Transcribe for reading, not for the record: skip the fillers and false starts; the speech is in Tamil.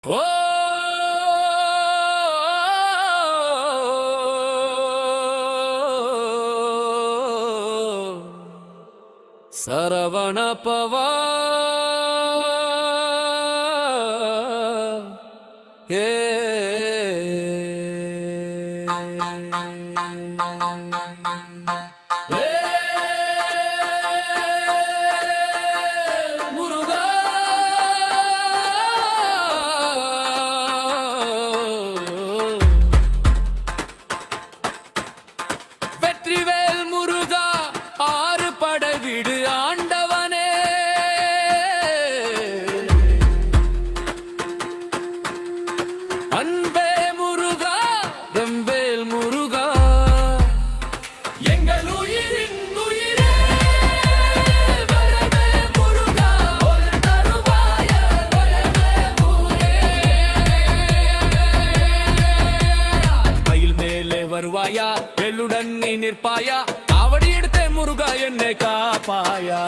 ஓ சரவண பவா ஏ முருகா வெற்றிவேல் முருகா ஆறு படை விடு ஆண்டவனே அன்பே முருகா எம்வேல் முருகா எங்கள் உயிரின் உயிரே வரவே முருகா ஒரு தருவாய வரவே ஊரே மயில் மேலே வருவாயா எள்ளுடன் நீ நிற்பாயா அவடி எடுத்தே முருகா என்னை காப்பாயா